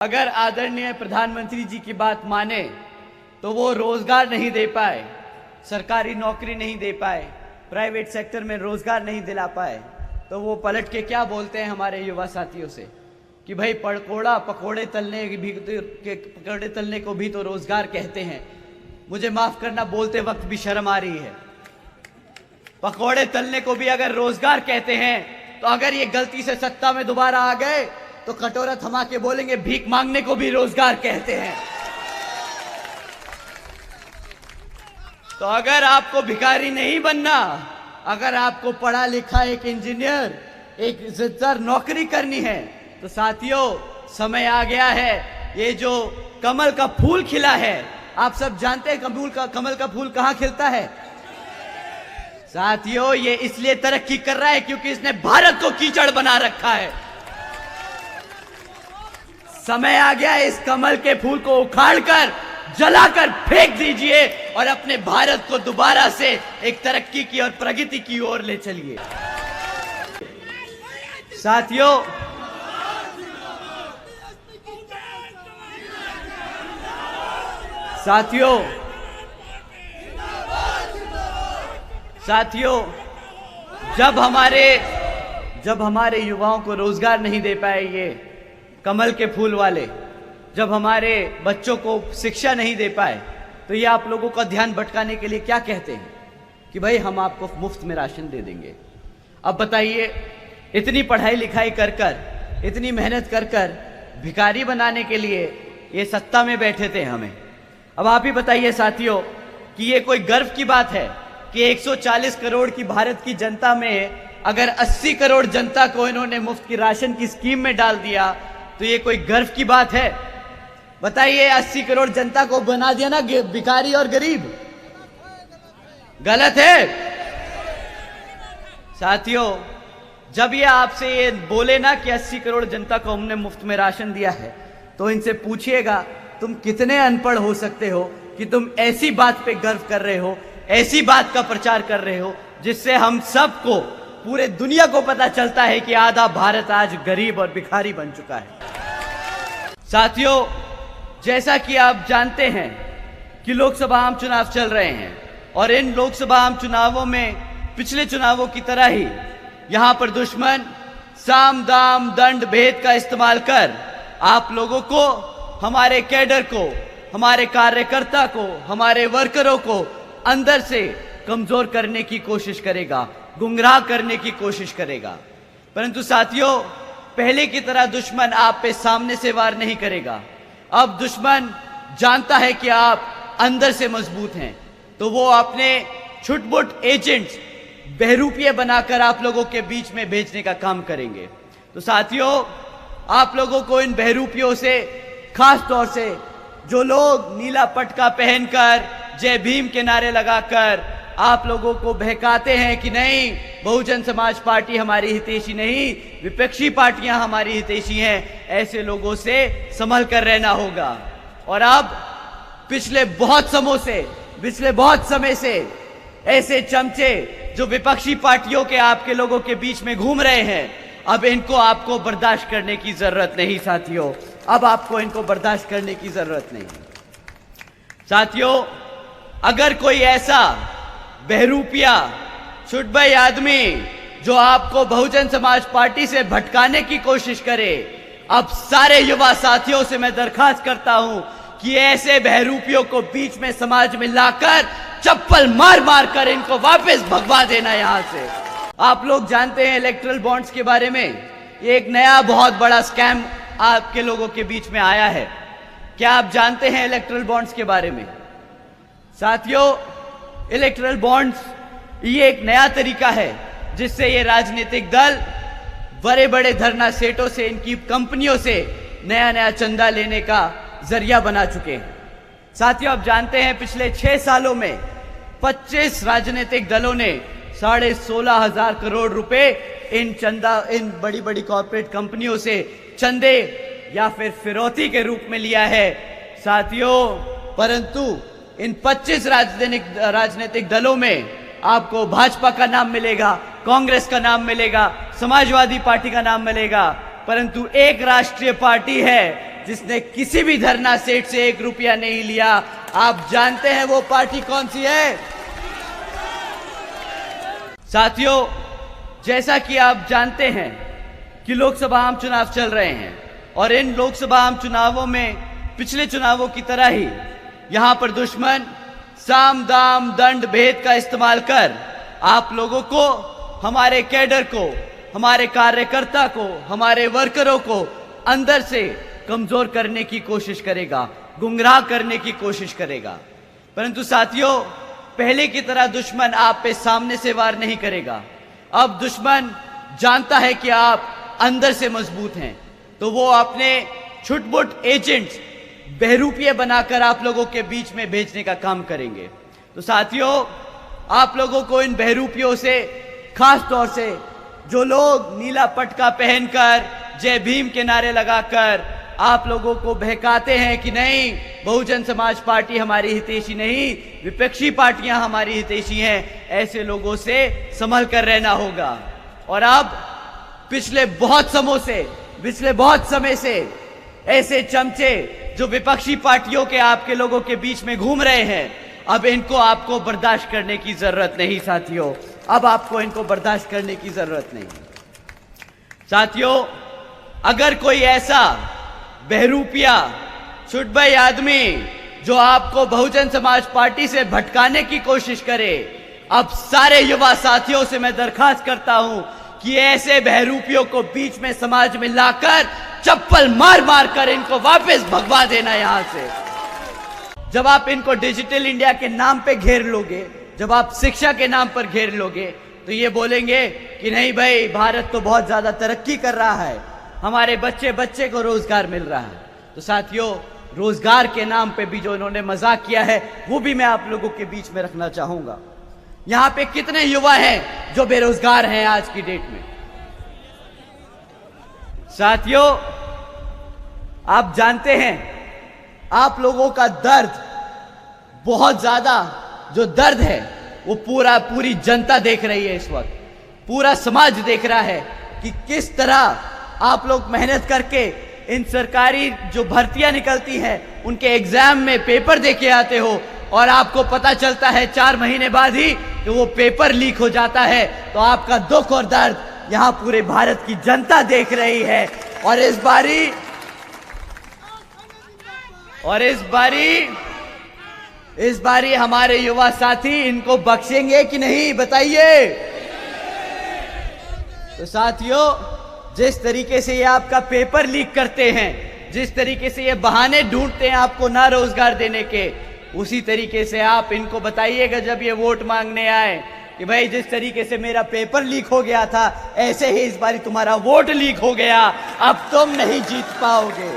अगर आदरणीय प्रधानमंत्री जी की बात माने तो वो रोजगार नहीं दे पाए, सरकारी नौकरी नहीं दे पाए, प्राइवेट सेक्टर में रोजगार नहीं दिला पाए, तो वो पलट के क्या बोलते हैं हमारे युवा साथियों से कि भाई पकोड़े तलने को भी तो रोजगार कहते हैं। मुझे माफ करना, बोलते वक्त भी शर्म आ रही है। पकोड़े तलने को भी अगर रोजगार कहते हैं तो अगर ये गलती से सत्ता में दोबारा आ गए तो कटोरा थमा के बोलेंगे भीख मांगने को भी रोजगार कहते हैं। तो अगर आपको भिखारी नहीं बनना, अगर आपको पढ़ा लिखा एक इंजीनियर, एक इज्जतदार नौकरी करनी है, तो साथियों समय आ गया है। ये जो कमल का फूल खिला है, आप सब जानते हैं कमल का फूल कहां खिलता है साथियों? ये इसलिए तरक्की कर रहा है क्योंकि इसने भारत को कीचड़ बना रखा है। समय आ गया है, इस कमल के फूल को उखाड़कर जलाकर फेंक दीजिए और अपने भारत को दोबारा से एक तरक्की की और प्रगति की ओर ले चलिए। साथियों जब हमारे युवाओं को रोजगार नहीं दे पाए ये कमल के फूल वाले, जब हमारे बच्चों को शिक्षा नहीं दे पाए, तो ये आप लोगों का ध्यान भटकाने के लिए क्या कहते हैं कि भाई हम आपको मुफ्त में राशन दे देंगे। अब बताइए, इतनी पढ़ाई लिखाई कर कर, इतनी मेहनत कर कर भिखारी बनाने के लिए ये सत्ता में बैठे थे हमें। अब आप ही बताइए साथियों कि ये कोई गर्व की बात है कि 140 करोड़ की भारत की जनता में अगर 80 करोड़ जनता को इन्होंने मुफ्त की राशन की स्कीम में डाल दिया, तो ये कोई गर्व की बात है? बताइए, 80 करोड़ जनता को बना दिया ना भिखारी और गरीब, गलत है साथियों? जब ये आपसे ये बोले ना कि 80 करोड़ जनता को हमने मुफ्त में राशन दिया है, तो इनसे पूछिएगा तुम कितने अनपढ़ हो सकते हो कि तुम ऐसी बात पे गर्व कर रहे हो, ऐसी बात का प्रचार कर रहे हो जिससे हम सबको, पूरे दुनिया को पता चलता है कि आधा भारत आज गरीब और भिखारी बन चुका है। साथियों, जैसा कि आप जानते हैं कि लोकसभा आम चुनाव चल रहे हैं और इन लोकसभा आम चुनावों में पिछले चुनावों की तरह ही यहां पर दुश्मन साम दाम दंड भेद का इस्तेमाल कर आप लोगों को, हमारे कैडर को, हमारे कार्यकर्ता को, हमारे वर्करों को अंदर से कमजोर करने की कोशिश करेगा, गुमराह करने की कोशिश करेगा। परंतु साथियों, पहले की तरह दुश्मन आप पे सामने से वार नहीं करेगा। अब दुश्मन जानता है कि आप अंदर से मजबूत हैं, तो वो अपने छुटपुट एजेंट्स, बहरूपिये बनाकर आप लोगों के बीच में भेजने का काम करेंगे। तो साथियों, आप लोगों को इन बहरूपियों से, खास तौर से जो लोग नीला पटका पहनकर, जय भीम के नारे लगाकर आप लोगों को बहकाते हैं कि नहीं बहुजन समाज पार्टी हमारी हितैषी नहीं, विपक्षी पार्टियां हमारी हितैषी हैं, ऐसे लोगों से संभल कर रहना होगा। और अब पिछले बहुत समय से ऐसे चमचे जो विपक्षी पार्टियों के, आपके लोगों के बीच में घूम रहे हैं, अब इनको आपको बर्दाश्त करने की जरूरत नहीं साथियों। अब आपको इनको बर्दाश्त करने की जरूरत नहीं साथियों। अगर कोई ऐसा बहरूपिया छुटभई आदमी जो आपको बहुजन समाज पार्टी से भटकाने की कोशिश करे, अब सारे युवा साथियों से मैं दरखास्त करता हूं कि ऐसे बहरूपियों को बीच में समाज में लाकर चप्पल मार मार कर इनको वापस भगवा देना यहां से। आप लोग जानते हैं इलेक्टोरल बॉन्ड्स के बारे में, ये एक नया बहुत बड़ा स्कैम आपके लोगों के बीच में आया है। क्या आप जानते हैं इलेक्टोरल बॉन्ड्स के बारे में? साथियों, इलेक्टोरल बॉन्ड्स ये एक नया तरीका है जिससे ये राजनीतिक दल बड़े बड़े धरना सेठों से, इनकी कंपनियों से नया चंदा लेने का जरिया बना चुके हैं। साथियों, आप जानते हैं पिछले 6 सालों में 25 राजनीतिक दलों ने 16,500 करोड़ रुपए इन बड़ी बड़ी कॉर्पोरेट कंपनियों से चंदे या फिर फिरौती के रूप में लिया है साथियों। परंतु इन 25 राजनीतिक दलों में आपको भाजपा का नाम मिलेगा, कांग्रेस का नाम मिलेगा, समाजवादी पार्टी का नाम मिलेगा, परंतु एक राष्ट्रीय पार्टी है जिसने किसी भी धरना सेठ से 1 रुपया नहीं लिया। आप जानते हैं वो पार्टी कौन सी है? साथियों, जैसा कि आप जानते हैं कि लोकसभा आम चुनाव चल रहे हैं और इन लोकसभा आम चुनावों में पिछले चुनावों की तरह ही यहां पर दुश्मन साम दाम दंड भेद का इस्तेमाल कर आप लोगों को, हमारे कैडर को, हमारे कार्यकर्ता को, हमारे वर्करों को अंदर से कमजोर करने की कोशिश करेगा, गुमराह करने की कोशिश करेगा। परंतु साथियों, पहले की तरह दुश्मन आप पे सामने से वार नहीं करेगा। अब दुश्मन जानता है कि आप अंदर से मजबूत हैं, तो वो अपने छुटपुट एजेंट्स, बहरूपिये बनाकर आप लोगों के बीच में भेजने का काम करेंगे। तो साथियों, आप लोगों को इन बहरूपियों से, खास तौर से जो लोग नीला पटका पहनकर जय भीम के नारे लगाकर आप लोगों को बहकाते हैं कि नहीं, बहुजन समाज पार्टी हमारी हितैषी नहीं, विपक्षी पार्टियां हमारी हितैषी हैं, ऐसे लोगों से संभल कर रहना होगा। और अब पिछले बहुत समय से ऐसे चमचे जो विपक्षी पार्टियों के आपके लोगों के बीच में घूम रहे हैं, अब इनको आपको बर्दाश्त करने की जरूरत नहीं साथियों। अब आपको इनको बर्दाश्त करने की जरूरत नहीं। साथियों, अगर कोई ऐसा बहरूपिया छुटभई आदमी जो आपको बहुजन समाज पार्टी से भटकाने की कोशिश करे, अब सारे युवा साथियों से मैं दरखास्त करता हूं कि ऐसे बहरूपियों को बीच में समाज में लाकर चप्पल मार मार कर इनको वापस भगवा देना यहां से। जब आप इनको डिजिटल इंडिया के नाम पे घेर लोगे, जब आप शिक्षा के नाम पर घेर लोगे, तो ये बोलेंगे कि नहीं भाई, भारत तो बहुत ज्यादा तरक्की कर रहा है, हमारे बच्चे बच्चे को रोजगार मिल रहा है। तो साथियों, रोजगार के नाम पे भी जो इन्होंने मजाक किया है, वो भी मैं आप लोगों के बीच में रखना चाहूंगा। यहां पे कितने युवा हैं जो बेरोजगार हैं आज की डेट में? साथियों, आप जानते हैं, आप लोगों का दर्द, बहुत ज्यादा जो दर्द है, वो पूरी जनता देख रही है। इस वक्त पूरा समाज देख रहा है कि किस तरह आप लोग मेहनत करके इन सरकारी जो भर्तियां निकलती हैं, उनके एग्जाम में पेपर देके आते हो और आपको पता चलता है 4 महीने बाद ही कि वो पेपर लीक हो जाता है। तो आपका दुख और दर्द यहां पूरे भारत की जनता देख रही है। और इस बारी हमारे युवा साथी इनको बख्शेंगे कि नहीं, बताइए। तो साथियों, जिस तरीके से ये आपका पेपर लीक करते हैं, जिस तरीके से ये बहाने ढूंढते हैं आपको ना रोजगार देने के, उसी तरीके से आप इनको बताइएगा जब ये वोट मांगने आए कि भाई, जिस तरीके से मेरा पेपर लीक हो गया था, ऐसे ही इस बारी तुम्हारा वोट लीक हो गया, अब तुम नहीं जीत पाओगे।